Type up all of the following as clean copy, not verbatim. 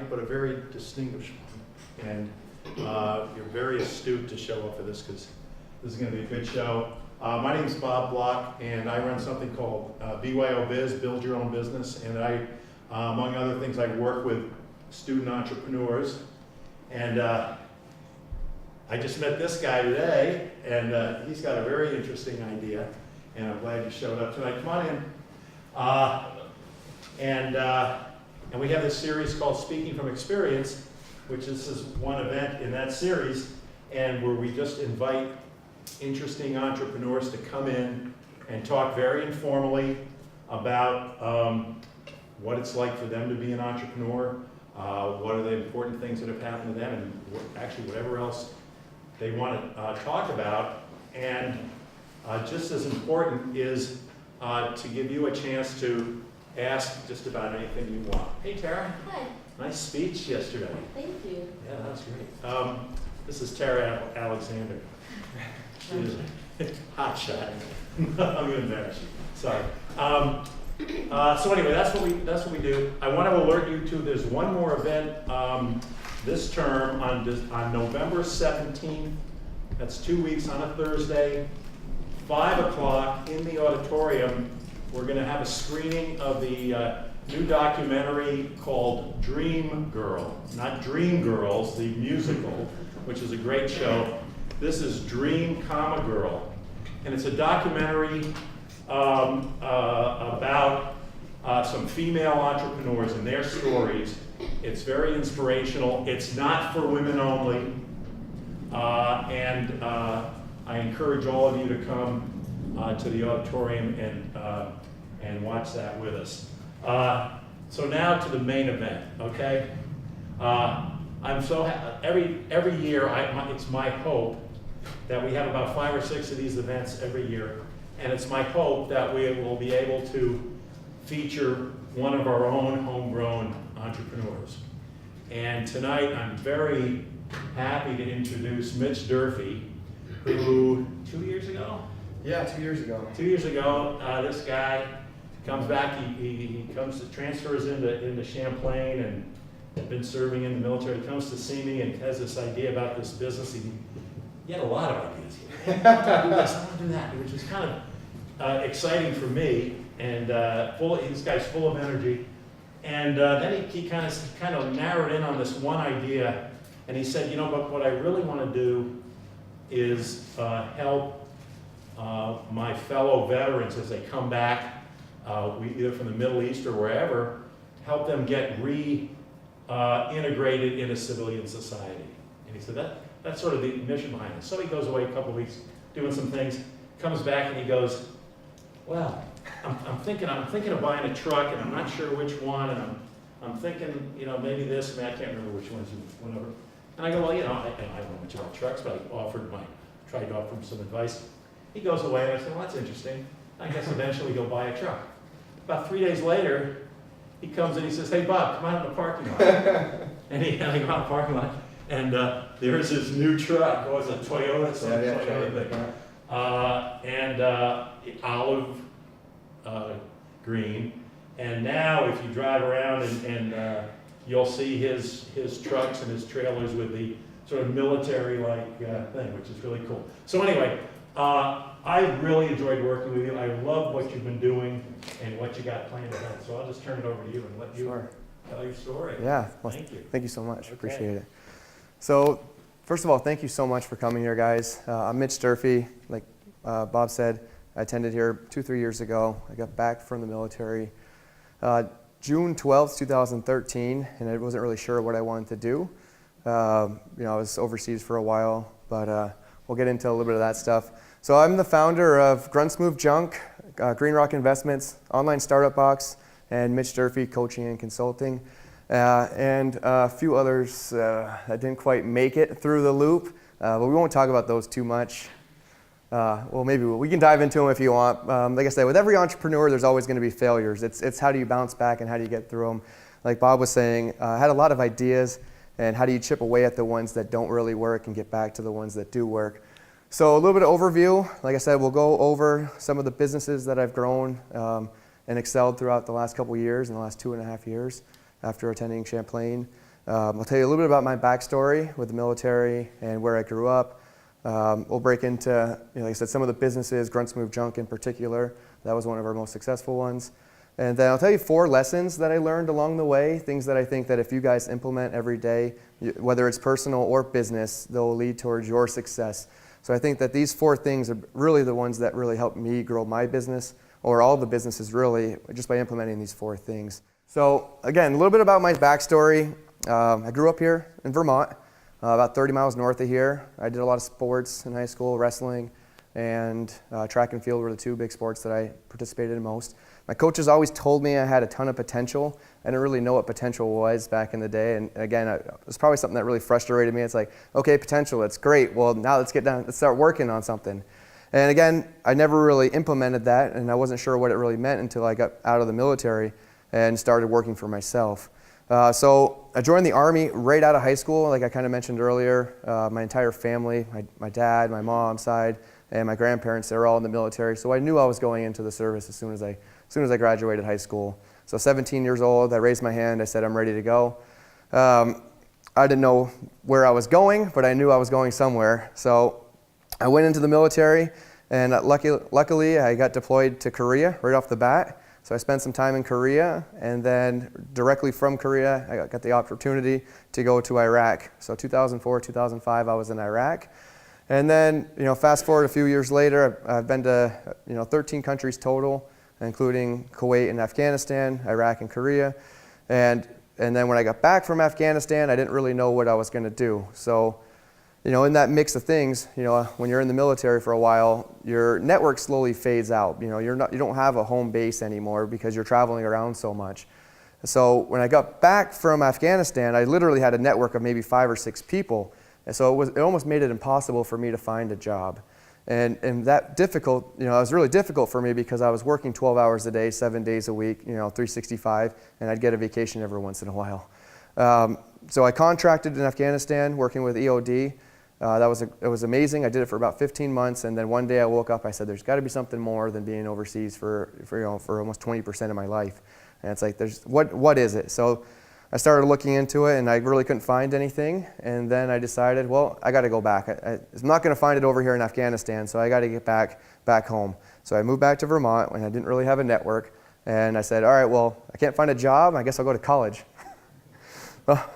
tonight, but a very distinguished one. And you're very astute to show up for this because this is going to be a good show. My name is Bob Block, and I run something called BYO Biz, Build Your Own Business. And I, among other things, I work with student entrepreneurs. And I just met this guy today, and he's got a very interesting idea. And I'm glad you showed up tonight. Come on in. And we have this series called Speaking from Experience, which is one event in that series, and where we just invite interesting entrepreneurs to come in and talk very informally about what it's like for them to be an entrepreneur, what are the important things that have happened to them, and actually whatever else they want to talk about. And just as important is to give you a chance to ask just about anything you want. Hey, Tara. Hi. Nice speech yesterday. Thank you. Yeah, that was great. This is Tara Alexander. She is a hot shot. I'm going to embarrass you. Sorry. So anyway, that's what we do. I want to alert you to there's one more event this term on November 17th. That's 2 weeks on a Thursday, 5 o'clock in the auditorium. We're going to have a screening of the new documentary called Dream Girl. Not Dream Girls, the musical, which is a great show. This is Dream, Girl. And it's a documentary about some female entrepreneurs and their stories. It's very inspirational. It's not for women only. And I encourage all of you to come to the auditorium and watch that with us. So now to the main event, okay? I'm so every year it's my hope that we have about 5 or 6 of these events every year, and it's my hope that we will be able to feature one of our own homegrown entrepreneurs. And tonight I'm very happy to introduce Mitch Durfee, who 2 years ago? Yeah, 2 years ago. 2 years ago, this guy comes back, he transfers into Champlain and had been serving in the military. He comes to see me and has this idea about this business. He had a lot of ideas. I want to do this, I want to do that, which is kind of exciting for me. And this guy's full of energy. And then he kind of narrowed in on this one idea. And he said, but what I really want to do is help my fellow veterans as they come back, either from the Middle East or wherever, help them get reintegrated into civilian society. And he said that's sort of the mission behind it. So he goes away a couple of weeks doing some things, comes back and he goes, well, I'm thinking of buying a truck and I'm not sure which one, and I'm thinking, maybe this, I can't remember which ones, whatever. And I go, well, I don't know much about trucks, but I tried to offer him some advice. He goes away and I said, well, that's interesting. I guess eventually he'll buy a truck. About 3 days later, he comes and he says, hey, Bob, come out in the parking lot. And I go out in the parking lot, and there's his new truck. Oh, it's a Toyota, Toyota thing. And olive green. And now if you drive around and you'll see his trucks and his trailers with the sort of military-like thing, which is really cool. So anyway, I really enjoyed working with you. I love what you've been doing and what you got planned ahead. So I'll just turn it over to you and let you tell your story. Yeah. Well, thank you. Thank you so much. Okay. Appreciate it. So first of all, thank you so much for coming here, guys. I'm Mitch Durfee. Like Bob said, I attended here 2-3 years ago. I got back from the military June 12th, 2013, and I wasn't really sure what I wanted to do. I was overseas for a while, but we'll get into a little bit of that stuff. So I'm the founder of Grunts Move Junk, Green Rock Investments, Online Startup Box, and Mitch Durfee Coaching and Consulting, and a few others that didn't quite make it through the loop, but we won't talk about those too much. Well, maybe we can dive into them if you want. Like I said, with every entrepreneur, there's always going to be failures. It's how do you bounce back and how do you get through them. Like Bob was saying, I had a lot of ideas, and how do you chip away at the ones that don't really work and get back to the ones that do work. So a little bit of overview. Like I said, we'll go over some of the businesses that I've grown and excelled throughout the last couple of years, in the last 2.5 years after attending Champlain. I'll tell you a little bit about my backstory with the military and where I grew up. We'll break into, like I said, some of the businesses, Grunts Move Junk in particular. That was one of our most successful ones. And then I'll tell you 4 lessons that I learned along the way, things that I think that if you guys implement every day, whether it's personal or business, they'll lead towards your success. So I think that these 4 things are really the ones that really helped me grow my business, or all the businesses really, just by implementing these 4 things. So again, a little bit about my backstory. I grew up here in Vermont, about 30 miles north of here. I did a lot of sports in high school, wrestling and track and field were the 2 big sports that I participated in most. My coaches always told me I had a ton of potential. I didn't really know what potential was back in the day, and again, it was probably something that really frustrated me. It's like, okay, potential, that's great. Well, now let's start working on something. And again, I never really implemented that, and I wasn't sure what it really meant until I got out of the military and started working for myself. So I joined the Army right out of high school, like I kind of mentioned earlier. My entire family, my dad, my mom's side, and my grandparents, they were all in the military. So I knew I was going into the service as soon as I graduated high school. So 17 years old, I raised my hand, I said I'm ready to go. I didn't know where I was going, but I knew I was going somewhere. So I went into the military, and luckily I got deployed to Korea right off the bat. So I spent some time in Korea, and then directly from Korea, I got the opportunity to go to Iraq. So 2004, 2005, I was in Iraq. And then, fast forward a few years later, I've been to, 13 countries total, including Kuwait and Afghanistan, Iraq and Korea. And then when I got back from Afghanistan, I didn't really know what I was going to do. So, in that mix of things, when you're in the military for a while, your network slowly fades out. You don't have a home base anymore because you're traveling around so much. So when I got back from Afghanistan, I literally had a network of maybe 5 or 6 people. And so it almost made it impossible for me to find a job. And that difficult, it was really difficult for me because I was working 12 hours a day, 7 days a week, 365, and I'd get a vacation every once in a while. So I contracted in Afghanistan working with EOD. It was amazing. I did it for about 15 months, and then one day I woke up, I said, there's got to be something more than being overseas for almost 20% of my life. And it's like, what is it? So I started looking into it, and I really couldn't find anything. And then I decided, well, I got to go back. I'm not going to find it over here in Afghanistan, so I got to get back home. So I moved back to Vermont, and I didn't really have a network. And I said, all right, well, I can't find a job. I guess I'll go to college. Well,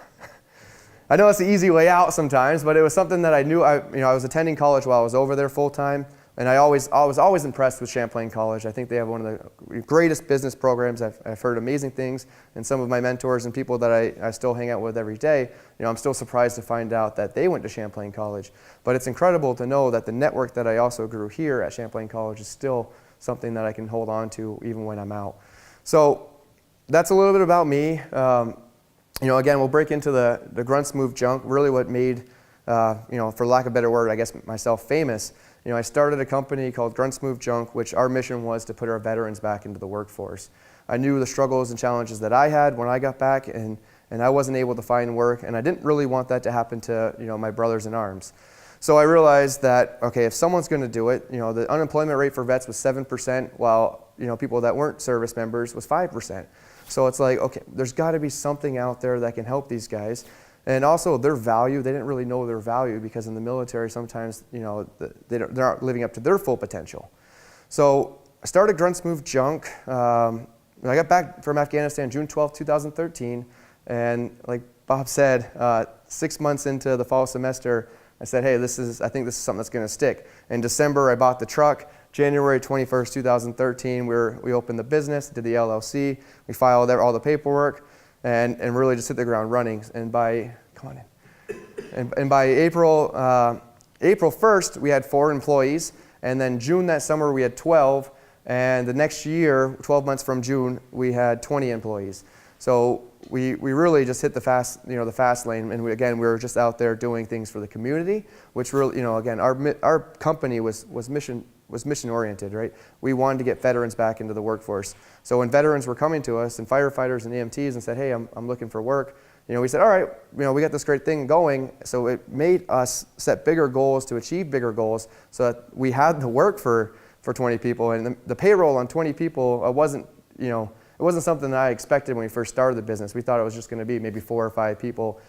I know it's the easy way out sometimes, but it was something that I knew. I was attending college while I was over there full time. And I was always impressed with Champlain College. I think they have one of the greatest business programs. I've heard amazing things, and some of my mentors and people that I still hang out with every day, I'm still surprised to find out that they went to Champlain College. But it's incredible to know that the network that I also grew here at Champlain College is still something that I can hold on to even when I'm out. So that's a little bit about me. Again, we'll break into the Grunts Move Junk, really what made, for lack of a better word, I guess myself famous. I started a company called Grunts Move Junk, which our mission was to put our veterans back into the workforce. I knew the struggles and challenges that I had when I got back, and I wasn't able to find work, and I didn't really want that to happen to my brothers in arms. So I realized that, okay, if someone's going to do it, the unemployment rate for vets was 7%, while people that weren't service members was 5%. So it's like, okay, there's got to be something out there that can help these guys. And also their value, they didn't really know their value because in the military sometimes, they're not living up to their full potential. So I started Grunts Move Junk. I got back from Afghanistan June 12, 2013. And like Bob said, 6 months into the fall semester, I said, hey, I think this is something that's going to stick. In December, I bought the truck. January 21st, 2013, we opened the business, did the LLC. We filed all the paperwork. And really just hit the ground running. And by April 1st, we had 4 employees. And then June that summer, we had 12. And the next year, 12 months from June, we had 20 employees. So we really just hit the fast lane. And we were just out there doing things for the community, which really, again, our company was mission oriented, right? We wanted to get veterans back into the workforce. So when veterans were coming to us and firefighters and EMTs and said, hey, I'm looking for work, we said, all right, we got this great thing going. So it made us set bigger goals to achieve bigger goals so that we had the work for 20 people. And the payroll on 20 people wasn't, It wasn't something that I expected when we first started the business. We thought it was just going to be maybe 4 or 5 people,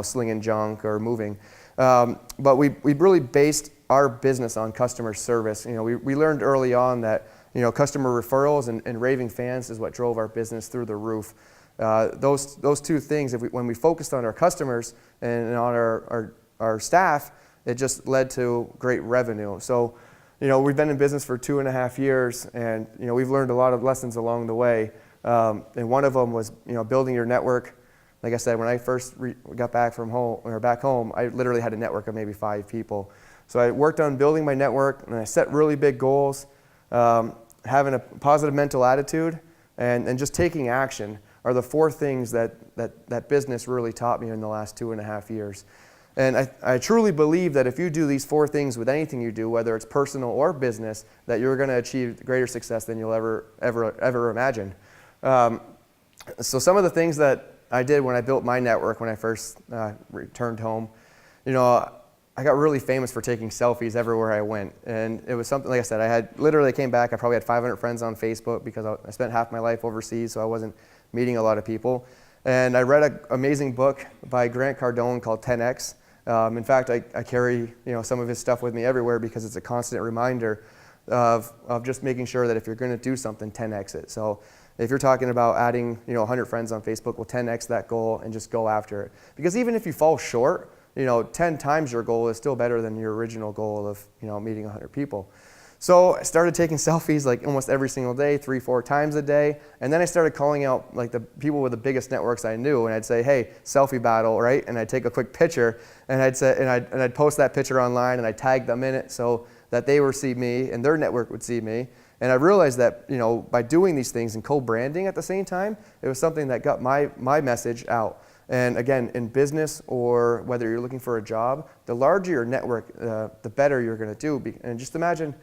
slinging junk or moving. But we really based our business on customer service. We learned early on that customer referrals and raving fans is what drove our business through the roof. Those two things, when we focused on our customers and on our staff, it just led to great revenue. So, we've been in business for 2.5 years, and we've learned a lot of lessons along the way. And one of them was building your network. Like I said, when I first got back home, I literally had a network of maybe 5 people. So I worked on building my network, and I set really big goals, having a positive mental attitude, and just taking action are the 4 things that business really taught me in the last 2.5 years. And I truly believe that if you do these 4 things with anything you do, whether it's personal or business, that you're going to achieve greater success than you'll ever imagine. So some of the things that I did when I built my network when I first returned home, I got really famous for taking selfies everywhere I went. And it was something, like I said, I came back, I probably had 500 friends on Facebook because I spent half my life overseas, so I wasn't meeting a lot of people. And I read an amazing book by Grant Cardone called 10X. In fact, I carry some of his stuff with me everywhere because it's a constant reminder of just making sure that if you're going to do something, 10X it. So if you're talking about adding 100 friends on Facebook, well, 10X that goal and just go after it. Because even if you fall short, 10 times your goal is still better than your original goal of meeting 100 people. So I started taking selfies like almost every single day, 3-4 times a day, and then I started calling out like the people with the biggest networks I knew, and I'd say, hey, selfie battle, right? And I'd take a quick picture, and I'd post that picture online, and I'd tag them in it so that they would see me and their network would see me. And I realized that by doing these things and co-branding at the same time, it was something that got my message out. And again, in business or whether you're looking for a job, the larger your network, the better you're going to do. And just imagine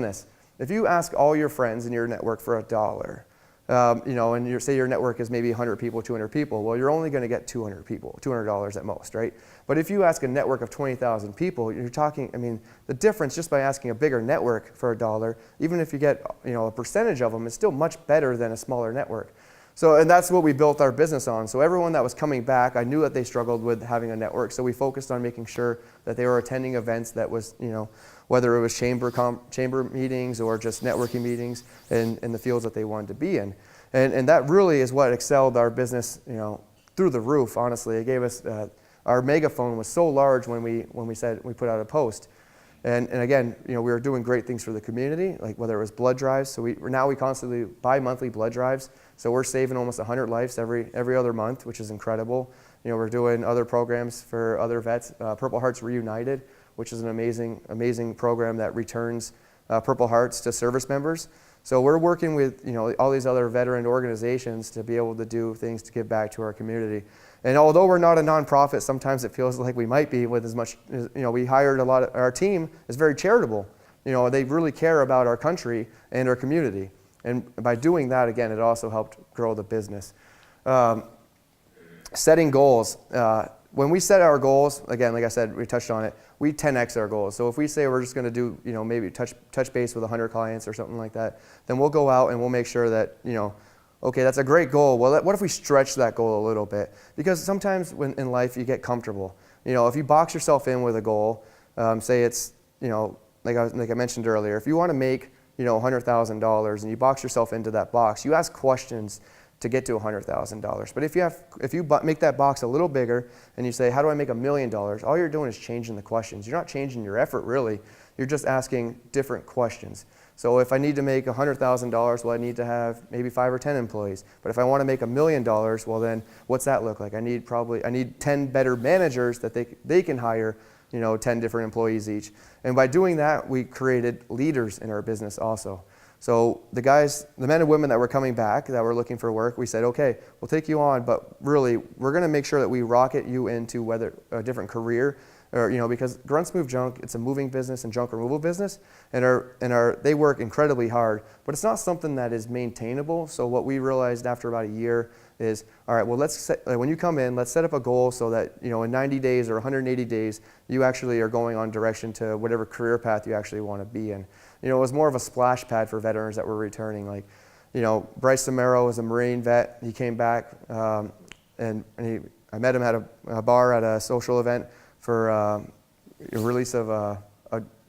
this: if you ask all your friends in your network for $1, and say your network is maybe 100 people, 200 people, well, you're only going to get 200 people, $200 at most, right? But if you ask a network of 20,000 people, you're talking, the difference just by asking a bigger network for $1, even if you get a percentage of them, is still much better than a smaller network. So, and that's what we built our business on. So everyone that was coming back, I knew that they struggled with having a network. So we focused on making sure that they were attending events that was, whether it was chamber meetings or just networking meetings in the fields that they wanted to be in. And that really is what excelled our business, through the roof, honestly. It gave us, our megaphone was so large when we put out a post. And again, we were doing great things for the community, like whether it was blood drives. So we constantly buy monthly blood drives. So we're saving almost 100 lives every other month, which is incredible. We're doing other programs for other vets. Purple Hearts Reunited, which is an amazing program that returns Purple Hearts to service members. So we're working with all these other veteran organizations to be able to do things to give back to our community. And although we're not a nonprofit, sometimes it feels like we might be with as much, we hired a lot of, our team is very charitable. They really care about our country and our community. And by doing that, again, it also helped grow the business. Setting goals. When we set our goals, again, like I said, we touched on it, we 10X our goals. So if we say we're just going to do, maybe touch base with 100 clients or something like that, then we'll go out and we'll make sure that, okay, that's a great goal. Well, what if we stretch that goal a little bit? Because sometimes in life you get comfortable. If you box yourself in with a goal, say it's, like I mentioned earlier, if you want to make, $100,000 and you box yourself into that box, you ask questions to get to $100,000. But if you make that box a little bigger and you say, how do I make $1 million? All you're doing is changing the questions. You're not changing your effort, really. You're just asking different questions. So if I need to make $100,000, well, I need to have maybe 5 or 10 employees. But if I want to make $1 million, well, then what's that look like? I need 10 better managers that they can hire, 10 different employees each. And by doing that, we created leaders in our business also. So the men and women that were coming back, that were looking for work, we said, okay, we'll take you on, but really, we're going to make sure that we rocket you into whether a different career, or because Grunts Move Junk, it's a moving business and junk removal business, and they work incredibly hard, but it's not something that is maintainable. So what we realized after about a year is, all right, well, when you come in, let's set up a goal so that in 90 days or 180 days, you actually are going on direction to whatever career path you actually want to be in. It was more of a splash pad for veterans that were returning. Like, Bryce Samaro was a Marine vet. He came back, and I met him at a bar at a social event for a release of a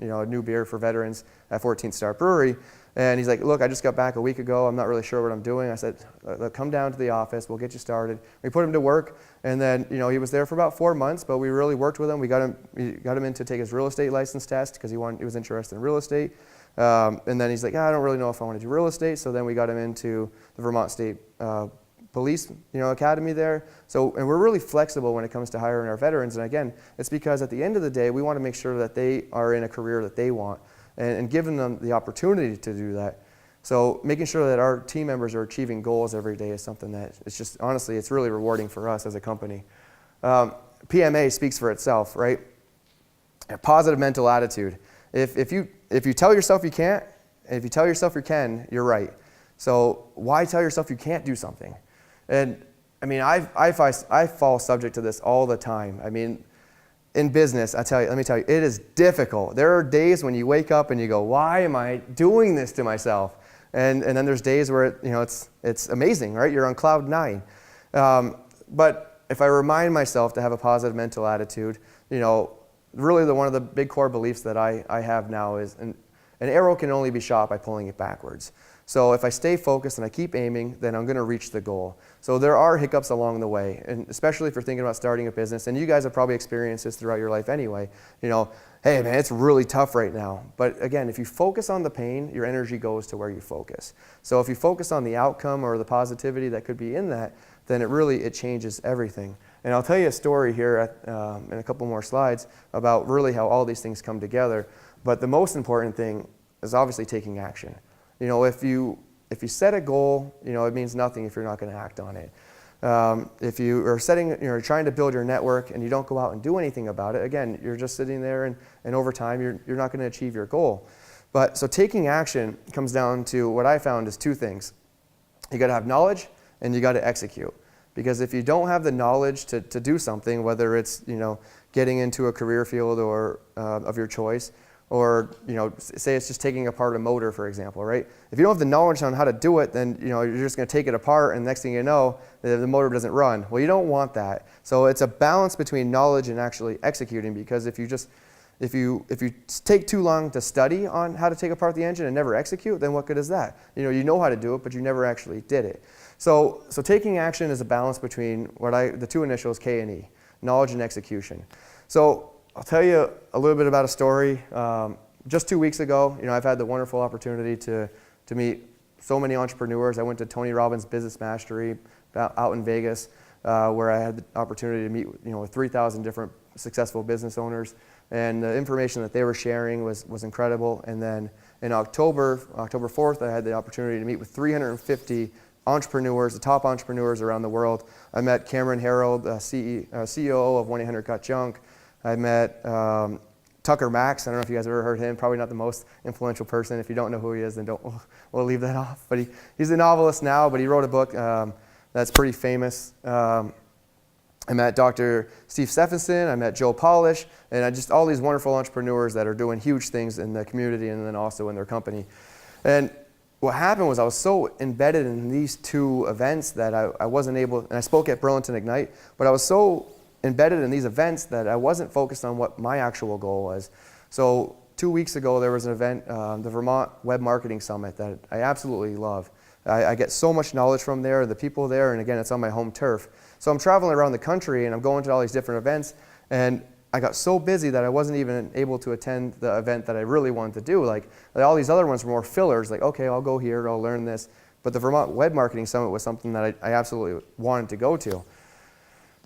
new beer for veterans at 14th Star Brewery. And he's like, look, I just got back a week ago. I'm not really sure what I'm doing. I said, come down to the office. We'll get you started. We put him to work. And then, he was there for about 4 months, but we really worked with him. We got him in to take his real estate license test because he was interested in real estate. And then he's like, I don't really know if I want to do real estate. So then we got him into the Vermont State Police, Academy there. And we're really flexible when it comes to hiring our veterans. And again, it's because at the end of the day, we want to make sure that they are in a career that they want and giving them the opportunity to do that. So making sure that our team members are achieving goals every day is something that it's just, honestly, it's really rewarding for us as a company. PMA speaks for itself, right? A positive mental attitude. If you tell yourself you can't, and if you tell yourself you can, you're right. So why tell yourself you can't do something? And I mean, I fall subject to this all the time. I mean, in business, let me tell you, it is difficult. There are days when you wake up and you go, why am I doing this to myself? And then there's days where it's amazing, right? You're on cloud 9. But if I remind myself to have a positive mental attitude, really one of the big core beliefs that I have now is an arrow can only be shot by pulling it backwards. So if I stay focused and I keep aiming, then I'm going to reach the goal. So there are hiccups along the way, and especially if you're thinking about starting a business, and you guys have probably experienced this throughout your life anyway, hey man, it's really tough right now. But again, if you focus on the pain, your energy goes to where you focus. So if you focus on the outcome or the positivity that could be in that, then it changes everything. And I'll tell you a story here in a couple more slides about really how all these things come together. But the most important thing is obviously taking action. If you set a goal, it means nothing if you're not going to act on it. If you are trying to build your network and you don't go out and do anything about it, again, you're just sitting there and over time you're not going to achieve your goal. So taking action comes down to what I found is 2 things. You got to have knowledge and you got to execute. Because if you don't have the knowledge to do something, whether it's getting into a career field or of your choice, or say it's just taking apart a motor, for example, right? If you don't have the knowledge on how to do it, then you're just going to take it apart, and next thing you know, the motor doesn't run. Well, you don't want that. So it's a balance between knowledge and actually executing. Because if you take too long to study on how to take apart the engine and never execute, then what good is that? You know how to do it, but you never actually did it. So taking action is a balance between the 2 initials, K and E, knowledge and execution. So I'll tell you a little bit about a story. Just 2 weeks ago, I've had the wonderful opportunity to meet so many entrepreneurs. I went to Tony Robbins' Business Mastery out in Vegas, where I had the opportunity to meet with 3,000 different successful business owners. And the information that they were sharing was incredible. And then in October 4th, I had the opportunity to meet with 350 entrepreneurs, the top entrepreneurs around the world. I met Cameron Harold, CEO of 1-800-Cut Junk. I met Tucker Max. I don't know if you guys have ever heard him. Probably not the most influential person. If you don't know who he is, then we'll leave that off. But he's a novelist now, but he wrote a book that's pretty famous. I met Dr. Steve Stephenson. I met Joe Polish. And just all these wonderful entrepreneurs that are doing huge things in the community and then also in their company. And what happened was I was so embedded in these 2 events that I wasn't able, and I spoke at Burlington Ignite, but I was so embedded in these events that I wasn't focused on what my actual goal was. So 2 weeks ago, there was an event, the Vermont Web Marketing Summit, that I absolutely love. I get so much knowledge from there, the people there, and again, it's on my home turf. So I'm traveling around the country and I'm going to all these different events, and I got so busy that I wasn't even able to attend the event that I really wanted to do. Like all these other ones were more fillers, like, okay, I'll go here, I'll learn this. But the Vermont Web Marketing Summit was something that I absolutely wanted to go to.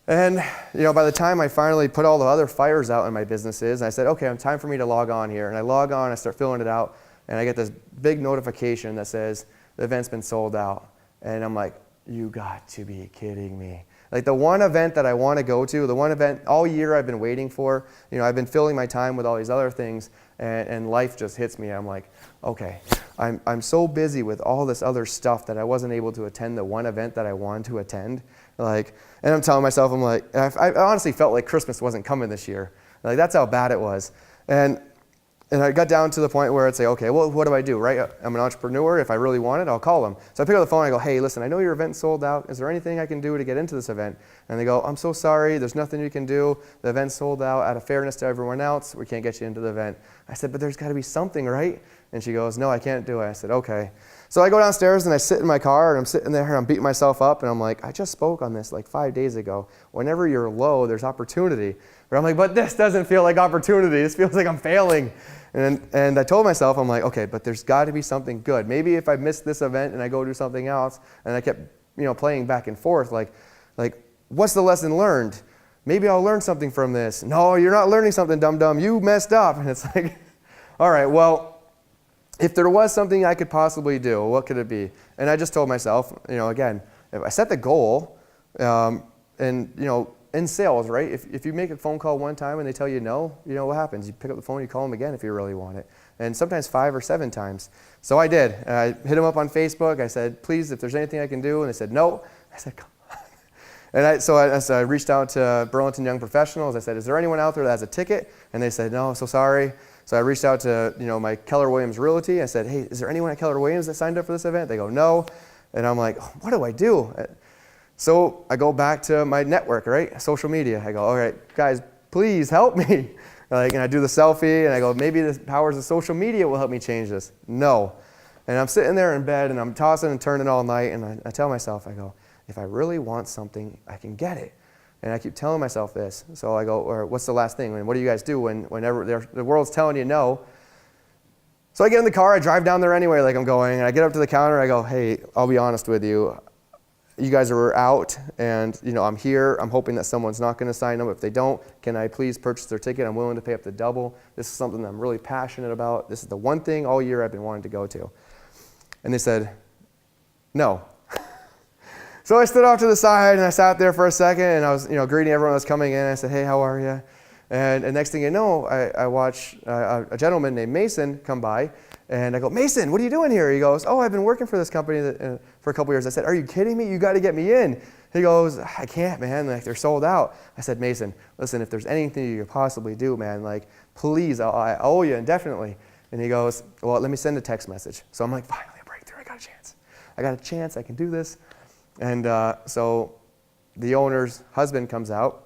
And by the time I finally put all the other fires out in my businesses, I said, okay, it's time for me to log on here. And I log on, I start filling it out, and I get this big notification that says the event's been sold out. And I'm like, you got to be kidding me. Like the one event that I want to go to, the one event all year I've been waiting for, I've been filling my time with all these other things, and life just hits me. I'm like, okay, I'm so busy with all this other stuff that I wasn't able to attend the one event that I wanted to attend. And I'm telling myself, I'm like, I honestly felt like Christmas wasn't coming this year. Like that's how bad it was. And And I got down to the point where I'd say, okay, well, what do I do, right? I'm an entrepreneur. If I really want it, I'll call them. So I pick up the phone and I go, hey, listen, I know your event's sold out. Is there anything I can do to get into this event? And they go, I'm so sorry. There's nothing you can do. The event's sold out. Out of fairness to everyone else, we can't get you into the event. I said, but there's got to be something, right? And she goes, no, I can't do it. I said, okay. So I go downstairs and I sit in my car and I'm sitting there and I'm beating myself up and I'm like, I just spoke on this like 5 days ago. Whenever you're low, there's opportunity. But I'm like, but this doesn't feel like opportunity. This feels like I'm failing. And I told myself, I'm like, okay, but there's got to be something good. Maybe if I miss this event and I go do something else, and I kept, playing back and forth, like, what's the lesson learned? Maybe I'll learn something from this. No, you're not learning something, dum-dum. You messed up. And it's like, all right, well, if there was something I could possibly do, what could it be? And I just told myself, again, if I set the goal, in sales, right? If you make a phone call one time and they tell you no, what happens? You pick up the phone, you call them again if you really want it. And sometimes 5 or 7 times. So I did. I hit them up on Facebook. I said, please, if there's anything I can do. And they said, no. I said, come on. And so I reached out to Burlington Young Professionals. I said, is there anyone out there that has a ticket? And they said, no, so sorry. So I reached out to, my Keller Williams Realty. I said, hey, is there anyone at Keller Williams that signed up for this event? They go, no. And I'm like, what do I do? So I go back to my network, right? Social media. I go, all right, guys, please help me. And I do the selfie and I go, maybe the powers of social media will help me change this. No. And I'm sitting there in bed and I'm tossing and turning all night and I tell myself, I go, if I really want something, I can get it. And I keep telling myself this. So I go, or what's the last thing? And what do you guys do whenever the world's telling you no? So I get in the car, I drive down there anyway like I'm going, and I get up to the counter, I go, hey, I'll be honest with you. You guys are out, and I'm here. I'm hoping that someone's not going to sign up. If they don't, can I please purchase their ticket? I'm willing to pay up the double. This is something that I'm really passionate about. This is the one thing all year I've been wanting to go to. And they said, no. So I stood off to the side, and I sat there for a second, and I was greeting everyone that was coming in. I said, hey, how are you? And next thing you know, I watch a gentleman named Mason come by. And I go, Mason, what are you doing here? He goes, oh, I've been working for this company for a couple years. I said, are you kidding me? You got to get me in. He goes, I can't, man. They're sold out. I said, Mason, listen, if there's anything you could possibly do, man, please, I owe you indefinitely. And he goes, well, let me send a text message. So I'm like, finally, a breakthrough. I got a chance. I can do this. And so the owner's husband comes out.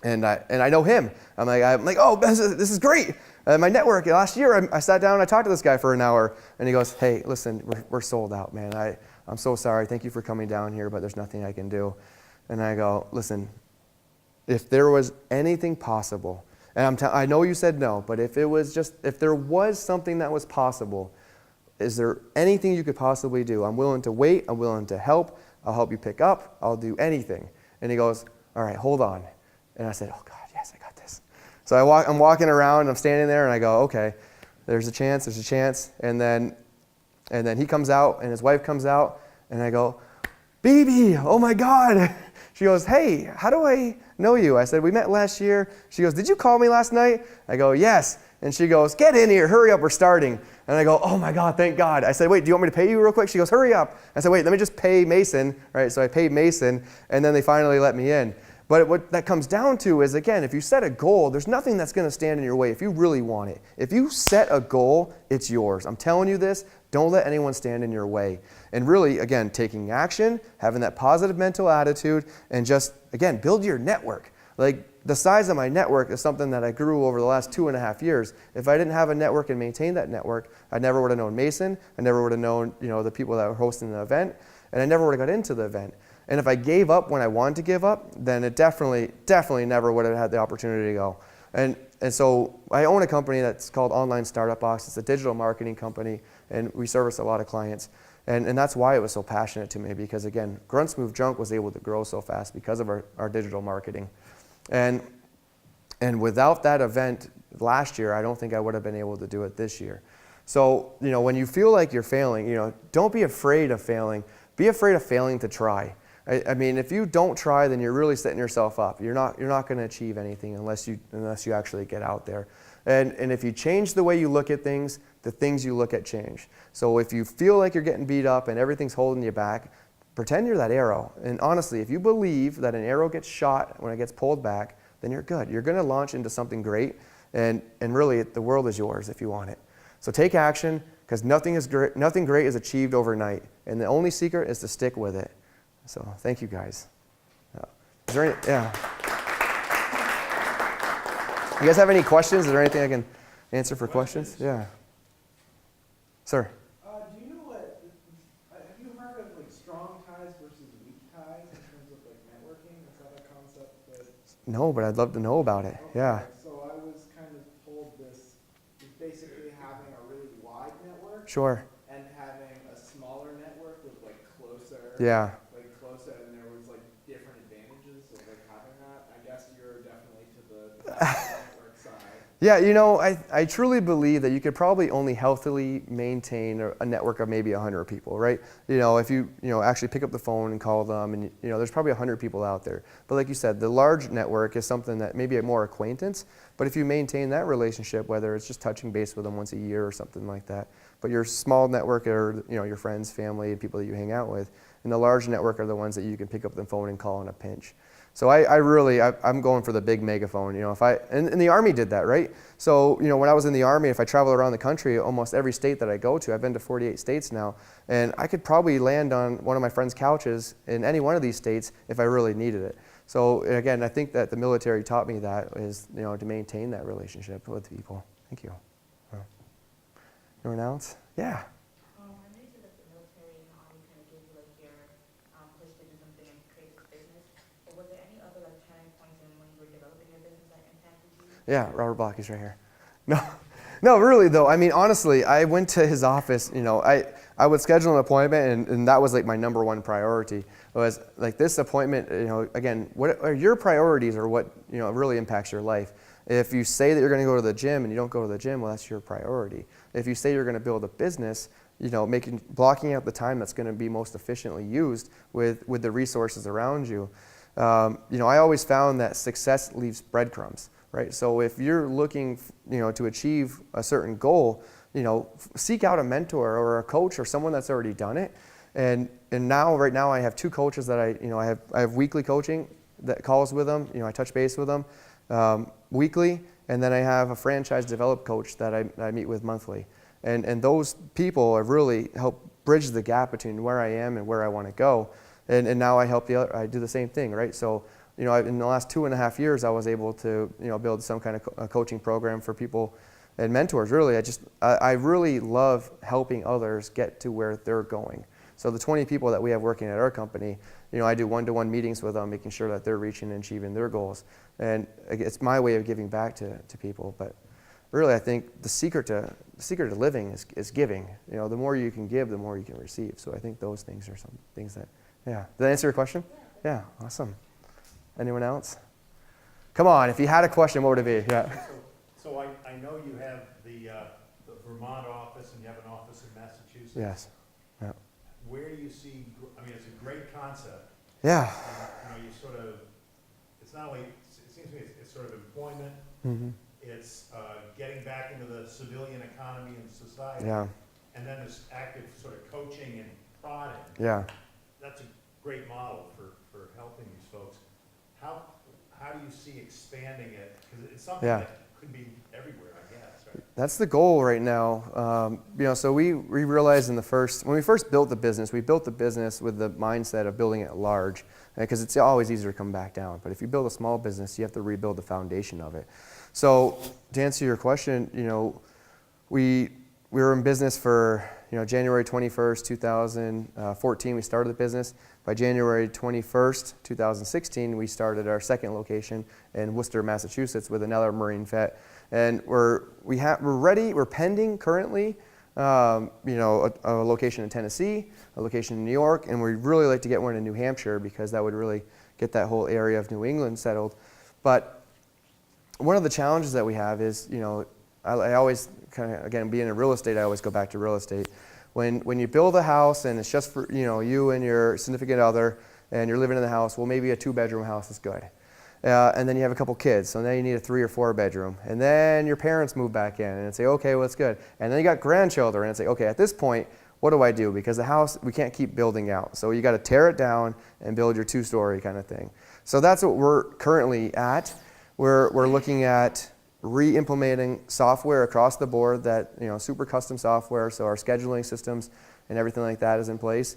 And I know him. I'm like, oh, this is great. My network, last year, I sat down and I talked to this guy for an hour. And he goes, hey, listen, we're sold out, man. I'm so sorry. Thank you for coming down here, but there's nothing I can do. And I go, listen, if there was anything possible, and I know you said no, but if there was something that was possible, is there anything you could possibly do? I'm willing to wait. I'm willing to help. I'll help you pick up. I'll do anything. And he goes, all right, hold on. And I said, oh, God, yes, I got this. So I'm walking around, and I'm standing there, and I go, okay, there's a chance. And then he comes out, and his wife comes out, and I go, baby, oh, my God. She goes, hey, how do I know you? I said, we met last year. She goes, did you call me last night? I go, yes. And she goes, get in here, hurry up, we're starting. And I go, oh, my God, thank God. I said, wait, do you want me to pay you real quick? She goes, hurry up. I said, wait, let me just pay Mason, right? So I paid Mason, and then they finally let me in. But what that comes down to is, again, if you set a goal, there's nothing that's going to stand in your way if you really want it. If you set a goal, it's yours. I'm telling you this. Don't let anyone stand in your way. And really, again, taking action, having that positive mental attitude, and just, again, build your network. Like, the size of my network is something that I grew over the last 2.5 years. If I didn't have a network and maintain that network, I never would have known Mason. I never would have known, the people that were hosting the event. And I never would have got into the event. And if I gave up when I wanted to give up, then it definitely never would have had the opportunity to go. And so I own a company that's called Online Startup Box. It's a digital marketing company, and we service a lot of clients. And that's why it was so passionate to me, because, again, Grunts Move Junk was able to grow so fast because of our digital marketing. And without that event last year, I don't think I would have been able to do it this year. So, when you feel like you're failing, don't be afraid of failing. Be afraid of failing to try. I mean, if you don't try, then you're really setting yourself up. You're not going to achieve anything unless you actually get out there. And if you change the way you look at things, the things you look at change. So if you feel like you're getting beat up and everything's holding you back, pretend you're that arrow. And honestly, if you believe that an arrow gets shot when it gets pulled back, then you're good. You're going to launch into something great. And really, the world is yours if you want it. So take action, because nothing great is achieved overnight. And the only secret is to stick with it. So thank you, guys. Is there any, yeah. You guys have any questions? Is there anything I can answer for questions? Yeah. Sir? Do you know what, have you heard of like strong ties versus weak ties in terms of like networking? Is that a concept that? No, but I'd love to know about it. Okay, Yeah. so I was kind of told this is basically having a really wide network Sure. and having a smaller network with like closer. Yeah. Like closer, and there was like different advantages of like having that. I guess you're definitely to the network side. Yeah, you know, I truly believe that you could probably only healthily maintain a network of maybe 100 people, right? You know, if you actually pick up the phone and call them, and there's probably 100 people out there. But like you said, the large network is something that maybe a more acquaintance, but if you maintain that relationship, whether it's just touching base with them once a year or something like that, but your small network are, your friends, family, and people that you hang out with, and the large network are the ones that you can pick up the phone and call in a pinch. So I'm going for the big megaphone. And the Army did that, right? So, when I was in the Army, if I travel around the country, almost every state that I go to, I've been to 48 states now, and I could probably land on one of my friends' couches in any one of these states if I really needed it. So again, I think that the military taught me that is, to maintain that relationship with people. Thank you. Anyone else? Yeah. I know you said that the military and the Army kind of gave you like your push to do something and create this business. But was there any other like turning points in when you were developing your business that impacted you? Yeah, Robert Block, he's right here. No, really though. I mean, honestly, I went to his office. I would schedule an appointment, and that was like my number one priority. Was like this appointment. Again, what are your priorities, or what really impacts your life? If you say that you're going to go to the gym and you don't go to the gym, well, that's your priority. If you say you're going to build a business, blocking out the time that's going to be most efficiently used with the resources around you. I always found that success leaves breadcrumbs, right? So if you're looking, to achieve a certain goal, seek out a mentor or a coach or someone that's already done it. And right now I have two coaches that I have weekly coaching that calls with them. I touch base with them weekly, and then I have a franchise develop coach that I meet with monthly. And those people have really helped bridge the gap between where I am and where I want to go. And now I do the same thing, right? So, in the last 2.5 years, I was able to, build some kind of coaching program for people and mentors. Really, I really love helping others get to where they're going. So the 20 people that we have working at our company, I do one-to-one meetings with them, making sure that they're reaching and achieving their goals. And it's my way of giving back to people. But really, I think the secret to living is giving. The more you can give, the more you can receive. So I think those things are some things that, yeah. Did that answer your question? Yeah, awesome. Anyone else? Come on, if you had a question, what would it be? Yeah. So I know you have the Vermont office and you have an office in Massachusetts. Yes. Yeah. Where do you see, it's a great concept. Yeah. And, you sort of, it's not only, it seems to me it's sort of employment, it's getting back into the civilian economy and society. Yeah. And then this active sort of coaching and prodding. Yeah. That's a great model for helping these folks. How do you see expanding it? Because it's something that could be everywhere, I guess. Right? That's the goal right now. So we realized when we first built the business, we built the business with the mindset of building it large, because it's always easier to come back down. But if you build a small business, you have to rebuild the foundation of it. So to answer your question, we were in business for January 21st, 2014, we started the business. By January 21st, 2016, we started our second location in Worcester, Massachusetts, with another Marine vet. And we're ready, we're pending currently, a location in Tennessee, a location in New York, and we'd really like to get one in New Hampshire, because that would really get that whole area of New England settled. But one of the challenges that we have is, I always kind of, again, being in real estate, I always go back to real estate. When you build a house and it's just for you and your significant other, and you're living in the house, well, maybe a 2-bedroom house is good. And then you have a couple kids, so now you need a 3 or 4 bedroom. And then your parents move back in and say, okay, well, that's good. And then you got grandchildren, and it's like, okay, at this point, what do I do? Because the house, we can't keep building out. So you got to tear it down and build your 2-story kind of thing. So that's what we're currently at. We're looking at re-implementing software across the board that, super custom software, so our scheduling systems and everything like that is in place.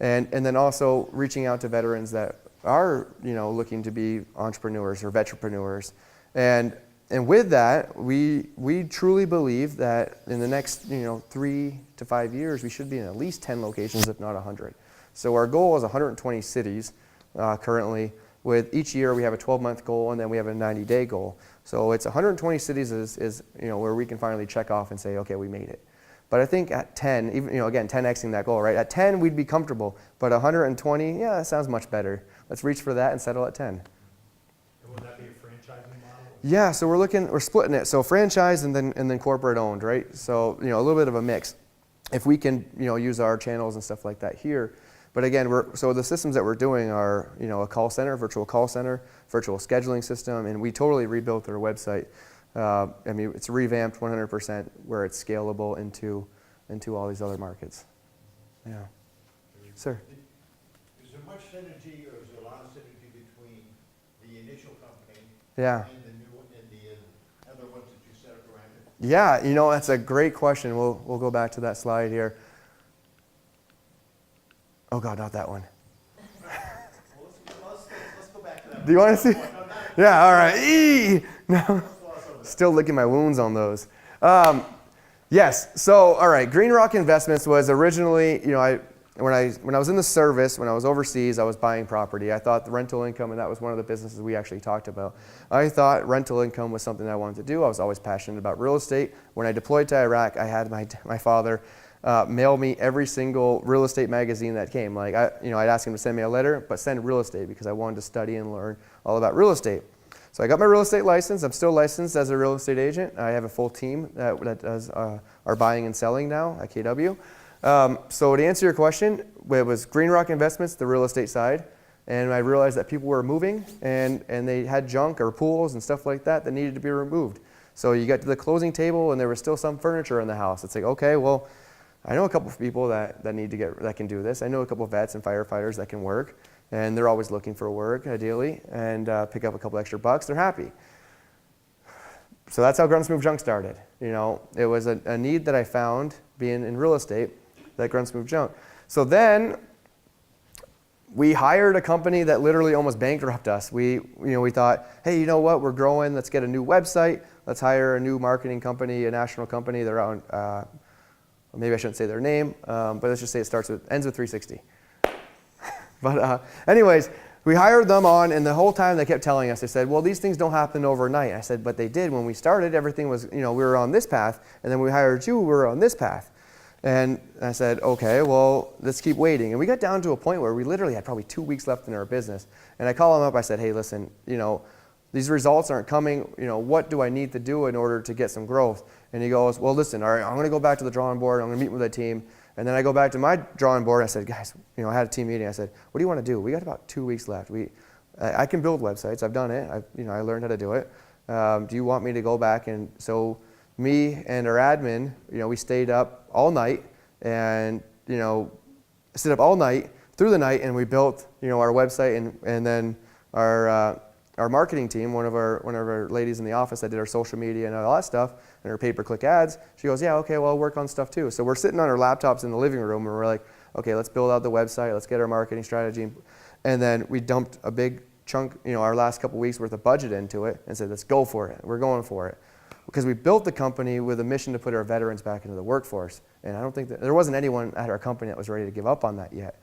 And then also reaching out to veterans that are, looking to be entrepreneurs or vetrepreneurs. And with that, we truly believe that in the next, 3 to 5 years, we should be in at least 10 locations, if not 100. So our goal is 120 cities currently. With each year, we have a 12-month goal, and then we have a 90-day goal. So it's 120 cities is where we can finally check off and say, okay, we made it. But I think at 10, even, again, 10xing that goal, right? At 10, we'd be comfortable. But 120, yeah, that sounds much better. Let's reach for that and settle at 10. And would that be a franchising model? Yeah, so we're splitting it. So franchise and then corporate owned, right? So, a little bit of a mix. If we can, use our channels and stuff like that here. But again, so the systems that we're doing are, a call center, virtual scheduling system, and we totally rebuilt their website. It's revamped 100% where it's scalable into all these other markets. Yeah. Sir. Is there much synergy, or is there a lot of synergy between the initial company Yeah. and the new one, and the other ones that you set up around it? Yeah, that's a great question. We'll go back to that slide here. Oh God, not that one. Let's go back to that. Do you want to see? Yeah, all right. No. Still licking my wounds on those. Yes, so all right, Green Rock Investments was originally, when I was in the service, when I was overseas, I was buying property. I thought the rental income, and that was one of the businesses we actually talked about. I thought rental income was something I wanted to do. I was always passionate about real estate. When I deployed to Iraq, I had my father mail me every single real estate magazine that came. Like I'd ask him to send me a letter, but send real estate because I wanted to study and learn all about real estate. So I got my real estate license. I'm still licensed as a real estate agent. I have a full team that does our buying and selling now at KW. So to answer your question, it was Green Rock Investments, the real estate side, and I realized that people were moving and they had junk or pools and stuff like that needed to be removed. So you got to the closing table and there was still some furniture in the house. It's like, okay, well, I know a couple of people that can do this. I know a couple of vets and firefighters that can work, and they're always looking for work, ideally, and pick up a couple extra bucks. They're happy. So that's how Grunts Move Junk started. It was a need that I found being in real estate, that Grunts Move Junk. So then we hired a company that literally almost bankrupted us. We thought, hey, you know what? We're growing. Let's get a new website. Let's hire a new marketing company, a national company. They're out. Maybe I shouldn't say their name, but let's just say it ends with 360. But anyways, we hired them on, and the whole time they kept telling us, they said, well, these things don't happen overnight. I said, but they did. When we started, everything was, we were on this path, and then we hired you, we were on this path. And I said, okay, well, let's keep waiting. And we got down to a point where we literally had probably 2 weeks left in our business. And I called him up, I said, hey, listen, these results aren't coming. What do I need to do in order to get some growth? And he goes, well, listen, all right, I'm going to go back to the drawing board. I'm going to meet with the team. And then I go back to my drawing board. I said, guys, I had a team meeting. I said, what do you want to do? We got about 2 weeks left. I can build websites. I've done it. I learned how to do it. Do you want me to go back? And so me and our admin, we stayed up all night and, stayed up all night through the night, and we built, our website, and then our marketing team, one of our ladies in the office that did our social media and all that stuff, and her pay-per-click ads, she goes, yeah, okay, well, I'll work on stuff too. So we're sitting on our laptops in the living room, and we're like, okay, let's build out the website, let's get our marketing strategy. And then we dumped a big chunk, our last couple weeks worth of budget into it and said, let's go for it. We're going for it. Because we built the company with a mission to put our veterans back into the workforce. And I don't think there wasn't anyone at our company that was ready to give up on that yet.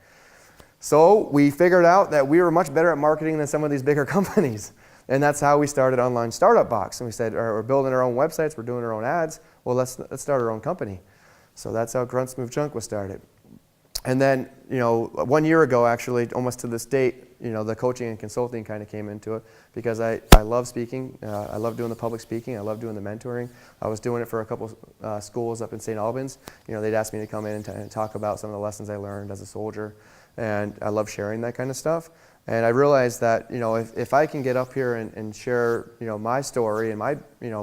So we figured out that we were much better at marketing than some of these bigger companies. And that's how we started Online Startup Box. And we said, we're building our own websites, we're doing our own ads. Well, let's start our own company. So that's how Grunts Move Junk was started. And then, 1 year ago, actually, almost to this date, the coaching and consulting kind of came into it because I love speaking. I love doing the public speaking. I love doing the mentoring. I was doing it for a couple schools up in St. Albans. They'd ask me to come in and talk about some of the lessons I learned as a soldier. And I love sharing that kind of stuff. And I realized that, if I can get up here and share, my story and my,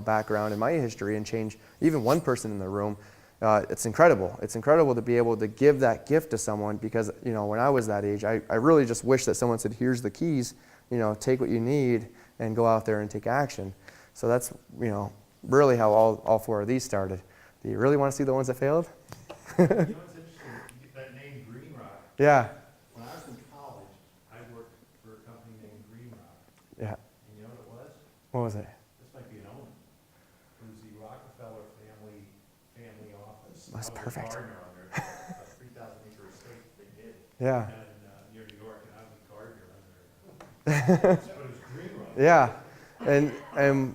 background and my history and change even one person in the room, it's incredible. It's incredible to be able to give that gift to someone because, when I was that age, I really just wish that someone said, here's the keys, take what you need and go out there and take action. So that's, really how all 4 of these started. Do you really want to see the ones that failed? You know, it's interesting, that name Green Rock. Yeah, When I was in college, I worked for a company named Green Rock. yeah. And you know what it was? What was it? This might be an omen. It was the Rockefeller family office. That's I was a perfect. gardener on there, a 3,000 acre estate that they did. Yeah. And, near New York, and I was a gardener on there. But it was Green Rock. Yeah, and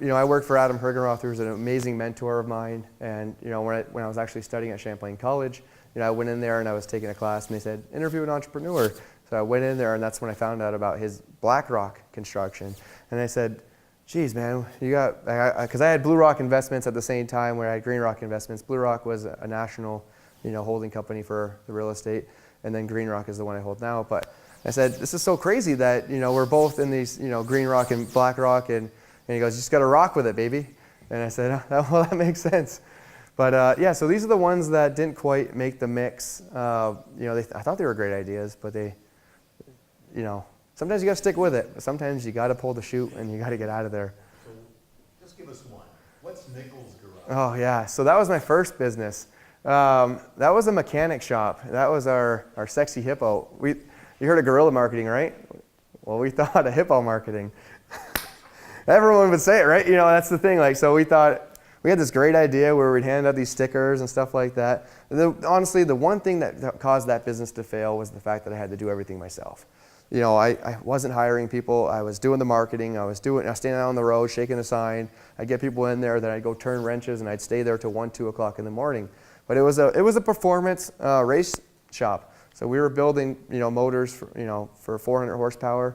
you know, I worked for Adam Hergenroth, who was an amazing mentor of mine. And you know, when I was actually studying at Champlain College, you know, I went in there and I was taking a class, and they said interview an entrepreneur. So I went in there, and that's when I found out about his BlackRock construction. And I said, "Geez, man, you got," because I had Blue Rock Investments at the same time where I had Green Rock Investments. Blue Rock was a national, you know, holding company for the real estate, and then Green Rock is the one I hold now. But I said, this is so crazy that, you know, we're both in these, you know, Green Rock and Black Rock, and he goes, you just got to rock with it, baby. And I said, oh, well, that makes sense. But yeah, so these are the ones that didn't quite make the mix. You know, I thought they were great ideas, but they, you know, sometimes you got to stick with it. Sometimes you got to pull the chute and you got to get out of there. So just give us one. What's Nichols Garage? Oh yeah, so that was my first business. That was a mechanic shop. That was our sexy hippo. You heard of guerrilla marketing, right? Well, we thought of hippo marketing. Everyone would say it, right? You know, that's the thing. Like, so we thought, we had this great idea where we'd hand out these stickers and stuff like that. Honestly, the one thing that caused that business to fail was the fact that I had to do everything myself. You know, I wasn't hiring people. I was doing the marketing. I was standing out on the road, shaking a sign. I'd get people in there. Then I'd go turn wrenches, and I'd stay there till 1, 2 o'clock in the morning. But it was a performance race shop. So we were building, you know, motors for 400 horsepower.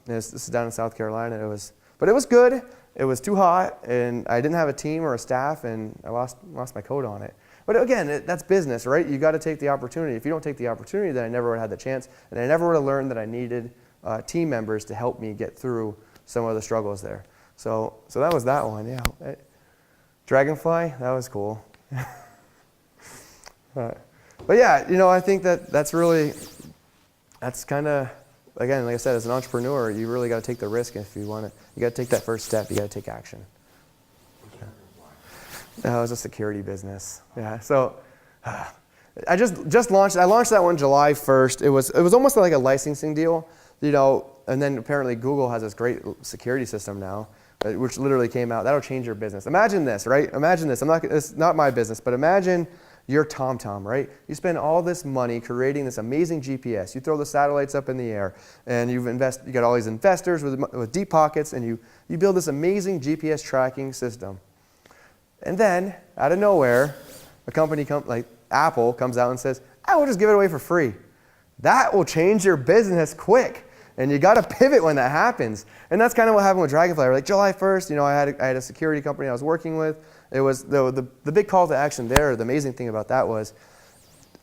This is down in South Carolina. But it was good. It was too hot, and I didn't have a team or a staff, and I lost my coat on it. But again, that's business, right? You got to take the opportunity. If you don't take the opportunity, then I never would have had the chance, and I never would have learned that I needed team members to help me get through some of the struggles there. So that was that one. Yeah, Dragonfly, that was cool. But yeah, you know, I think that's kind of, again, like I said, as an entrepreneur, you really got to take the risk if you want to. You got to take that first step. You got to take action. That was a security business. Yeah. So I just launched. I launched that one July 1st. It was almost like a licensing deal, you know. And then apparently Google has this great security system now, which literally came out. That'll change your business. Imagine this, right? Imagine this. It's not my business, but imagine you're TomTom, right? You spend all this money creating this amazing GPS. You throw the satellites up in the air, and you got all these investors with deep pockets, and you build this amazing GPS tracking system. And then, out of nowhere, a company like Apple comes out and says, I will just give it away for free. That will change your business quick. And you got to pivot when that happens. And that's kind of what happened with Dragonfly. Like July 1st, you know, I had a security company I was working with. It was the big call to action there. The amazing thing about that was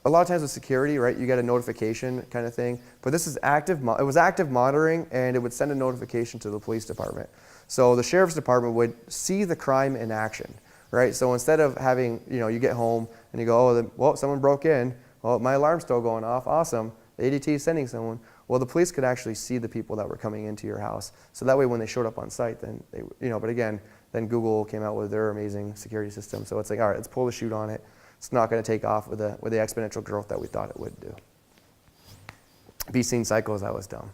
a lot of times with security, right, you get a notification kind of thing. But this is it was active monitoring, and it would send a notification to the police department. So the sheriff's department would see the crime in action, right? So instead of having, you know, you get home and you go, well, someone broke in. Well, my alarm's still going off. Awesome. The ADT is sending someone. Well, the police could actually see the people that were coming into your house. So that way when they showed up on site, then they, you know, but again, then Google came out with their amazing security system. So it's like, all right, let's pull the chute on it. It's not going to take off with the exponential growth that we thought it would do. Be seen cycles, that was dumb.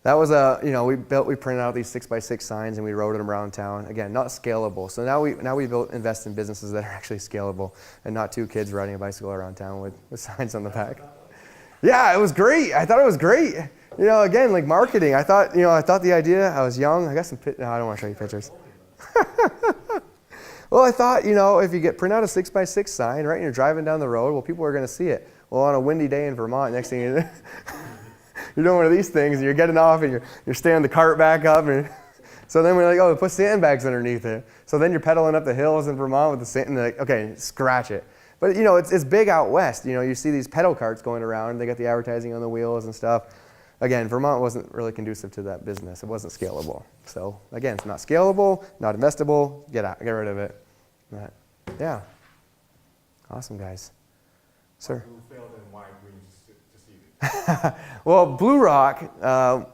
That was we printed out these 6x6 signs and we rode them around town. Again, not scalable. So now we invest in businesses that are actually scalable and not 2 kids riding a bicycle around town with signs on the back. Yeah, it was great. I thought it was great. You know, again, like marketing. I thought the idea, I was young. I got some, no, I don't want to show you pictures. Well, I thought, you know, if you print out a 6x6 sign, right, and you're driving down the road, well, people are going to see it. Well, on a windy day in Vermont, next thing you know, you're doing one of these things, and you're getting off, and you're standing the cart back up, and so then we're like, oh, put sandbags underneath it. So then you're pedaling up the hills in Vermont with the sand, and they're like, okay, scratch it. But, you know, it's big out west. You know, you see these pedal carts going around. They got the advertising on the wheels and stuff. Again, Vermont wasn't really conducive to that business. It wasn't scalable. So, again, it's not scalable, not investable. Get rid of it. But, yeah. Awesome, guys. Sir? Who failed and why Green succeeded? Well, Blue Rock,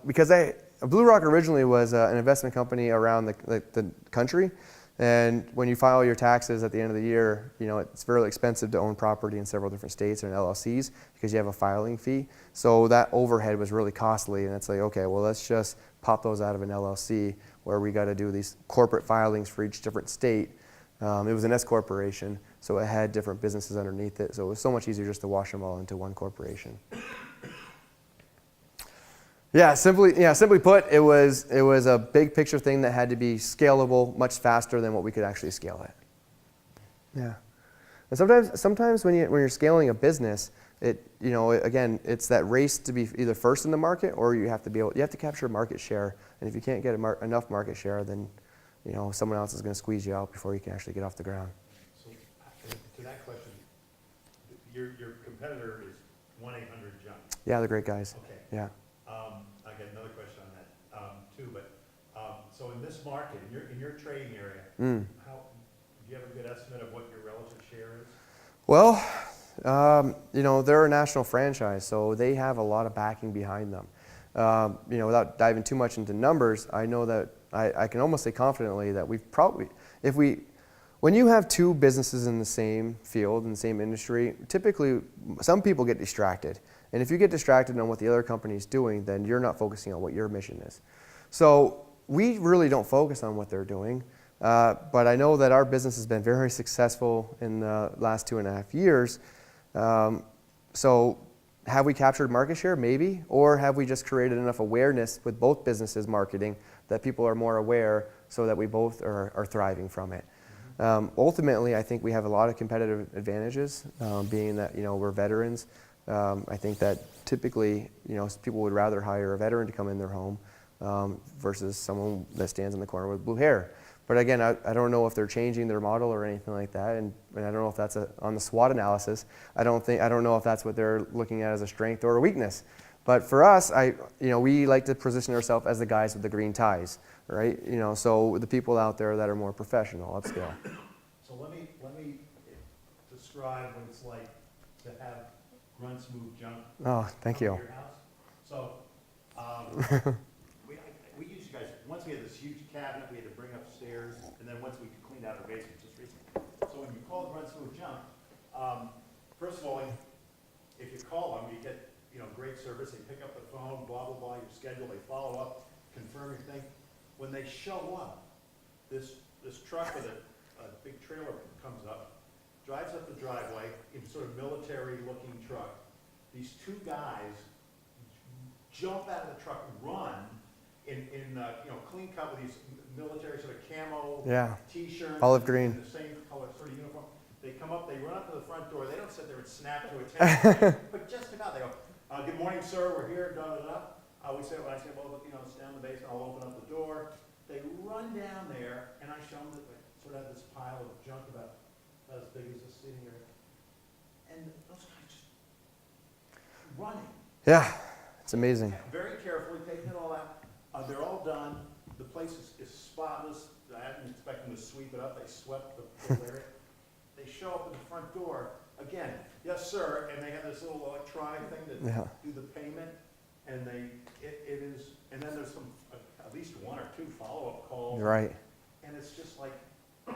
because Blue Rock originally was an investment company around the country. And when you file your taxes at the end of the year, you know, it's very expensive to own property in several different states or in LLCs because you have a filing fee. So that overhead was really costly, and it's like, okay, well, let's just pop those out of an LLC where we got to do these corporate filings for each different state. It was an S corporation, so it had different businesses underneath it. So it was so much easier just to wash them all into one corporation. Simply put, it was a big picture thing that had to be scalable much faster than what we could actually scale it. Yeah, and sometimes when you're scaling a business, again, it's that race to be either first in the market or you have to capture market share. And if you can't get enough market share, then someone else is going to squeeze you out before you can actually get off the ground. So, to that question, your competitor is 1-800-JUNK. Yeah, they're great guys. Okay. Yeah. I got another question on that too, but so in this market, in your trading area, do you have a good estimate of what your relative share is? Well, they're a national franchise, so they have a lot of backing behind them. Without diving too much into numbers, I know that I can almost say confidently that when you have two businesses in the same field, in the same industry, typically some people get distracted. And if you get distracted on what the other company is doing, then you're not focusing on what your mission is. So we really don't focus on what they're doing. But I know that our business has been very successful in the last 2.5 years. So have we captured market share? Maybe. Or have we just created enough awareness with both businesses marketing that people are more aware so that we both are thriving from it? Ultimately, I think we have a lot of competitive advantages, being that we're veterans. I think that typically, people would rather hire a veteran to come in their home versus someone that stands in the corner with blue hair. But again, I don't know if they're changing their model or anything like that, and I don't know if that's on the SWOT analysis. I don't know if that's what they're looking at as a strength or a weakness. But for us, we like to position ourselves as the guys with the green ties, right? So the people out there that are more professional, upscale. So let me describe what it's like to have Grunts Move Junk. Oh, thank you. Your house. So we used you guys, once we had this huge cabinet we had to bring upstairs, and then once we cleaned out our basement just recently. So when you call Grunts Move Junk, first of all, if you call them, you get great service. They pick up the phone, blah blah blah, your schedule. They follow up, confirm your thing. When they show up, this truck with a big trailer comes up, drives up the driveway in sort of military-looking truck. These two guys jump out of the truck, run in clean cut with these military sort of camo T-shirts, olive green, in the same color sort of uniform. They come up, they run up to the front door. They don't sit there and snap to attention, but just about. They go, "Good morning, sir. We're here." Da da da. When I say, "Well, it's down the basement," I'll open up the door. They run down there, and I show them that they sort of have this pile of junk about as big as this sitting here, and those guys just running. Yeah, it's amazing. Very carefully taking it all out. They're all done. The place is spotless. I didn't expect them to sweep it up. They swept the whole area. They show up at the front door again. "Yes, sir," and they have this little electronic thing to do the payment, and it is. And then there's at least one or two follow-up calls. Right. And it's just like, wow,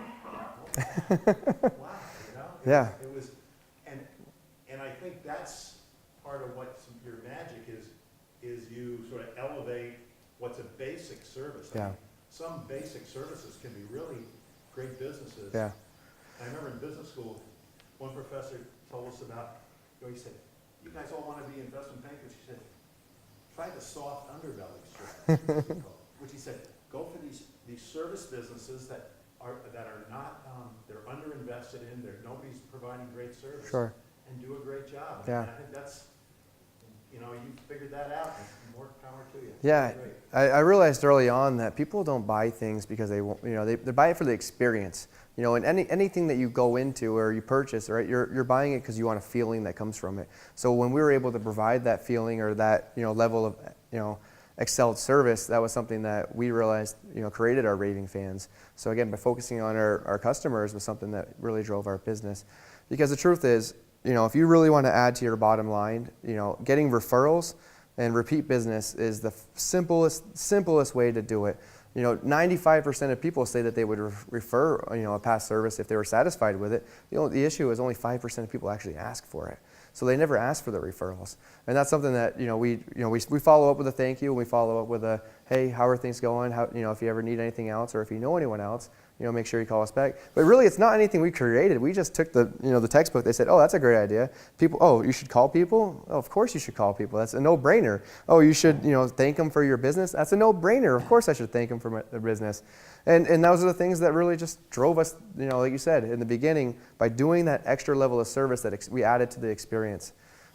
Yeah. It was, and I think that's part of what your magic is you sort of elevate what's a basic service. I mean, some basic services can be really great businesses. Yeah. I remember in business school, one professor told us about, he said, "You guys all want to be investment bankers." He said, "Try the soft underbelly strategy," which he said, "Go for these service businesses that are not they're underinvested in. Nobody's providing great service, and do a great job." And I think that's you figured that out. And more power to you. Yeah, I realized early on that people don't buy things because they buy it for the experience. And anything that you go into or you purchase, right, you're buying it because you want a feeling that comes from it. So when we were able to provide that feeling or that level of excelled service, that was something that we realized created our raving fans. So again, by focusing on our customers was something that really drove our business. Because the truth is, if you really want to add to your bottom line, getting referrals and repeat business is the simplest way to do it. 95% of people say that they would refer, a past service if they were satisfied with it. The issue is only 5% of people actually ask for it. So they never ask for the referrals. And that's something that, we follow up with a thank you, and we follow up with a, hey, how are things going? How, if you ever need anything else, or if you know anyone else, make sure you call us back. But really, it's not anything we created. We just took the textbook. They said, oh, that's a great idea. People, oh, you should call people? Oh, of course you should call people. That's a no-brainer. Oh, you should, thank them for your business? That's a no-brainer. Of course I should thank them for their business. And those are the things that really just drove us, like you said, in the beginning, by doing that extra level of service that we added to the experience.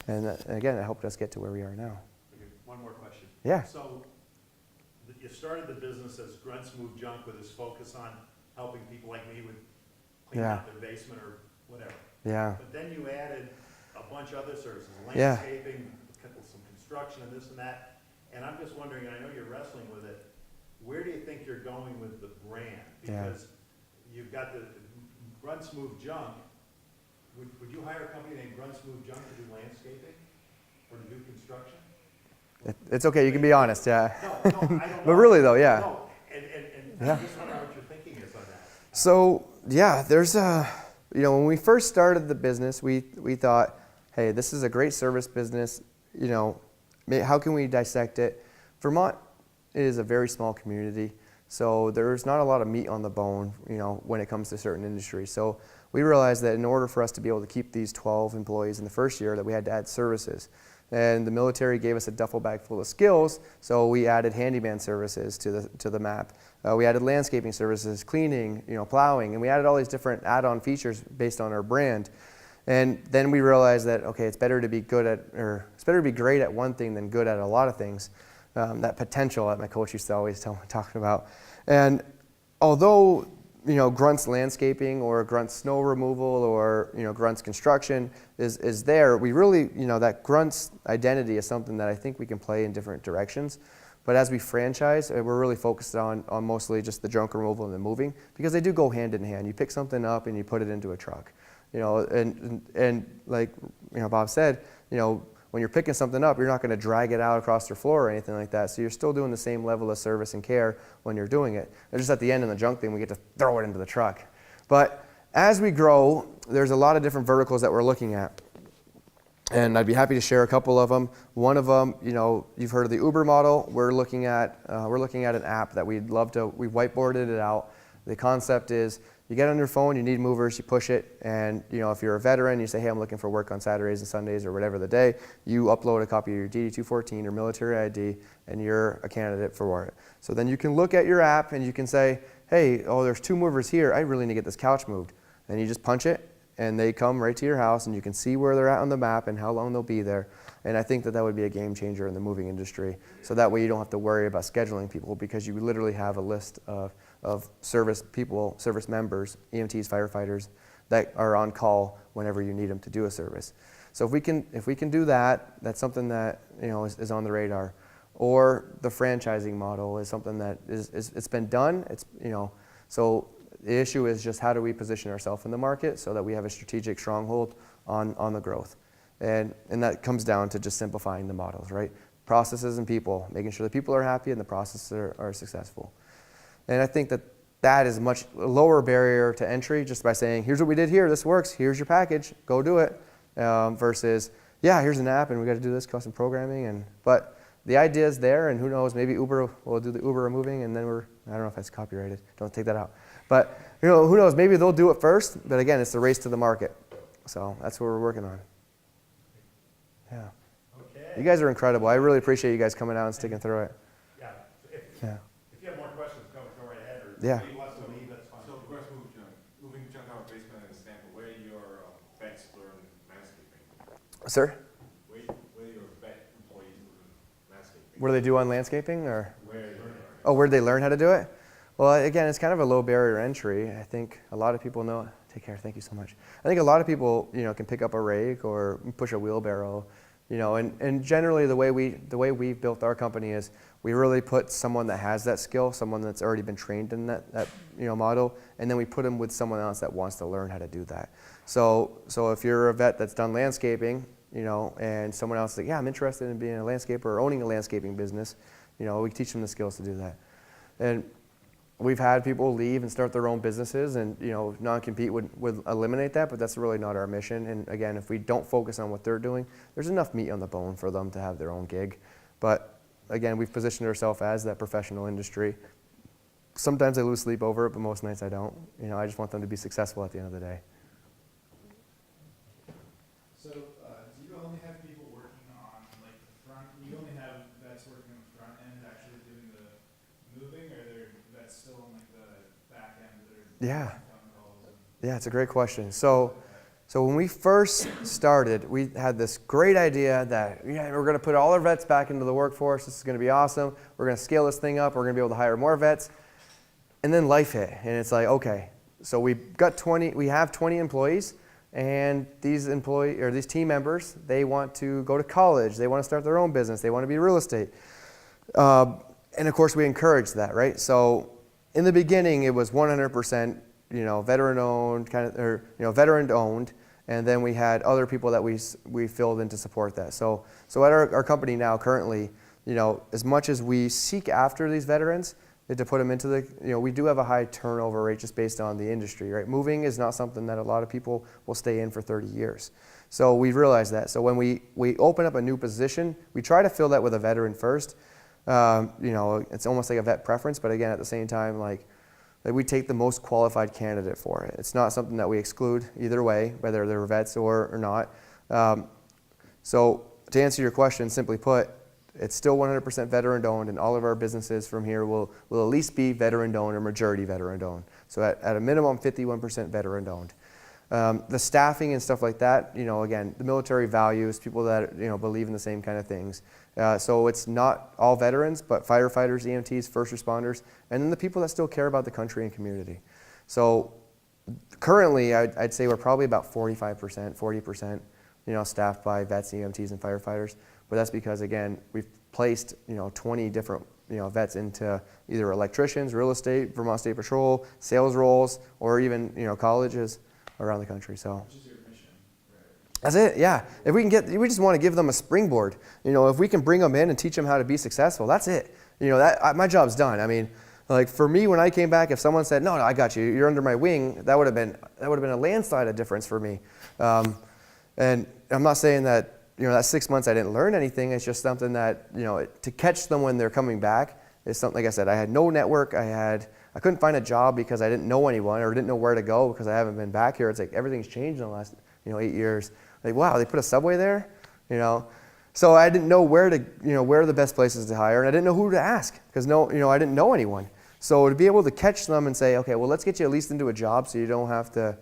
And again, it helped us get to where we are now. Okay, one more question. Yeah. So you started the business as Grunts Move Junk with this focus on helping people like me with cleaning out their basement or whatever. Yeah. But then you added a bunch of other services, Yeah. landscaping, some construction and this and that. And I'm just wondering, and I know you're wrestling with it, where do you think you're going with the brand? Because you've got the Grunts Move Junk. Would you hire a company named Grunts Move Junk to do landscaping or to do construction? It's okay. You can be honest. Yeah. No, I don't know. But really, though, yeah. No, and Yeah. I'm just wondering what your thinking is on that. So yeah, there's when we first started the business, we thought, hey, this is a great service business. How can we dissect it? Vermont is a very small community, so there's not a lot of meat on the bone, when it comes to certain industries. So we realized that in order for us to be able to keep these 12 employees in the first year, that we had to add services. And the military gave us a duffel bag full of skills, so we added handyman services to the map. We added landscaping services, cleaning, plowing, and we added all these different add-on features based on our brand. And then we realized that, okay, it's better to be great at one thing than good at a lot of things. That potential that my coach used to always talking about. And although Grunts landscaping or Grunts snow removal or Grunts construction is there, we really that Grunts identity is something that I think we can play in different directions. But as we franchise, we're really focused on mostly just the junk removal and the moving, because they do go hand in hand. You pick something up and you put it into a truck, and like Bob said, when you're picking something up, you're not going to drag it out across your floor or anything like that. So you're still doing the same level of service and care when you're doing it. And just at the end of the junk thing, we get to throw it into the truck. But as we grow, there's a lot of different verticals that we're looking at. And I'd be happy to share a couple of them. One of them, you've heard of the Uber model. We're looking at an app that we've whiteboarded it out. The concept is, you get on your phone, you need movers, you push it, and if you're a veteran, you say, hey, I'm looking for work on Saturdays and Sundays or whatever the day, you upload a copy of your DD-214 or military ID, and you're a candidate for it. So then you can look at your app and you can say, hey, there's 2 movers here, I really need to get this couch moved. And you just punch it, and they come right to your house, and you can see where they're at on the map and how long they'll be there. And I think that would be a game changer in the moving industry. So that way you don't have to worry about scheduling people, because you literally have a list of service people, service members, EMTs, firefighters, that are on call whenever you need them to do a service. So if we can do that, that's something that is on the radar. Or the franchising model is something that it's been done. So the issue is just how do we position ourselves in the market so that we have a strategic stronghold on the growth. And that comes down to just simplifying the models, right? Processes and people, making sure the people are happy and the processes are successful. And I think that is a much lower barrier to entry, just by saying, here's what we did here, this works, here's your package, go do it, versus, yeah, here's an app and we got to do this custom programming. But the idea is there, and who knows, maybe Uber will do the Uber moving, and then I don't know if that's copyrighted, don't take that out. But who knows, maybe they'll do it first, but again, it's the race to the market. So that's what we're working on. Yeah. Okay. You guys are incredible. I really appreciate you guys coming out and sticking through it. Yeah. Yeah. If you have more questions, go right ahead, or Yeah. if you want to leave, that's fine. So, Grunts Move Junk, moving junk out of basement and sample, where your vets learn landscaping? Sir, Where your vet employees learn landscaping? what do they do on landscaping, or? Where you learn? Oh, where'd they learn how to do it? Well, again, it's kind of a low barrier entry. I think a lot of people know. Take care. Thank you so much. I think a lot of people, can pick up a rake or push a wheelbarrow, and generally the way we've built our company is we really put someone that has that skill, someone that's already been trained in that model, and then we put them with someone else that wants to learn how to do that. So if you're a vet that's done landscaping, and someone else is like, yeah, I'm interested in being a landscaper or owning a landscaping business, we teach them the skills to do that. And we've had people leave and start their own businesses, and non-compete would eliminate that, but that's really not our mission. And again, if we don't focus on what they're doing, there's enough meat on the bone for them to have their own gig. But again, we've positioned ourselves as that professional industry. Sometimes I lose sleep over it, but most nights I don't. I just want them to be successful at the end of the day. So, do you only have people working on like the front? You only have vets working on the front end, actually doing the moving, or are there vets still on like the back end that are Yeah. making phone calls? Yeah, it's a great question. So when we first started, we had this great idea that we're going to put all our vets back into the workforce. This is going to be awesome. We're going to scale this thing up. We're going to be able to hire more vets. And then life hit, and it's like, okay, so we have 20 employees, and these team members, they want to go to college, they want to start their own business, they want to be real estate. And of course we encourage that, right? So in the beginning it was 100%, veteran owned, veteran owned, and then we had other people that we filled in to support that. So at our company now currently, as much as we seek after these veterans, to put them into we do have a high turnover rate just based on the industry, right? Moving is not something that a lot of people will stay in for 30 years. So we realize that. So when we open up a new position, we try to fill that with a veteran first. It's almost like a vet preference, but again, at the same time, like we take the most qualified candidate for it. It's not something that we exclude either way, whether they're vets or not. So to answer your question, simply put, it's still 100% veteran-owned, and all of our businesses from here will at least be veteran-owned or majority veteran-owned. So at a minimum, 51% veteran-owned. The staffing and stuff like that, again, the military values, people that believe in the same kind of things. So it's not all veterans, but firefighters, EMTs, first responders, and then the people that still care about the country and community. So currently, I'd say we're probably about 45%, 40%, staffed by vets, EMTs, and firefighters. But that's because, again, we've placed 20 different vets into either electricians, real estate, Vermont State Patrol, sales roles, or even colleges around the country. So Which is your mission, right? that's it. Yeah. If we we just want to give them a springboard. If we can bring them in and teach them how to be successful, that's it. My job's done. I mean, like for me, when I came back, if someone said, "No, I got you. You're under my wing," that would have been a landslide of difference for me. And I'm not saying that. That 6 months I didn't learn anything. It's just something that, to catch them when they're coming back is something, like I said, I had no network. I couldn't find a job because I didn't know anyone or didn't know where to go because I haven't been back here. It's like everything's changed in the last, 8 years. Like, wow, they put a subway there, So I didn't know where are the best places to hire, and I didn't know who to ask because I didn't know anyone. So to be able to catch them and say, okay, well, let's get you at least into a job so you don't have to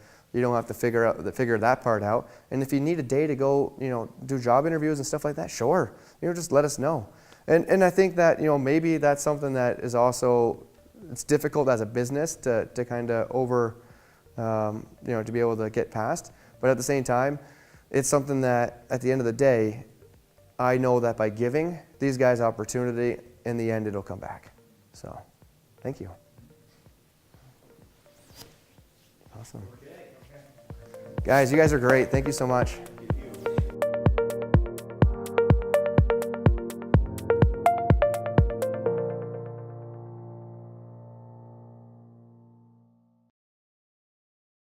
figure that part out. And if you need a day to go, do job interviews and stuff like that, sure. Just let us know. And I think that, maybe that's something that is also, it's difficult as a business to kind of to be able to get past. But at the same time, it's something that at the end of the day, I know that by giving these guys opportunity, in the end, it'll come back. So, thank you. Awesome. Guys, you guys are great. Thank you so much.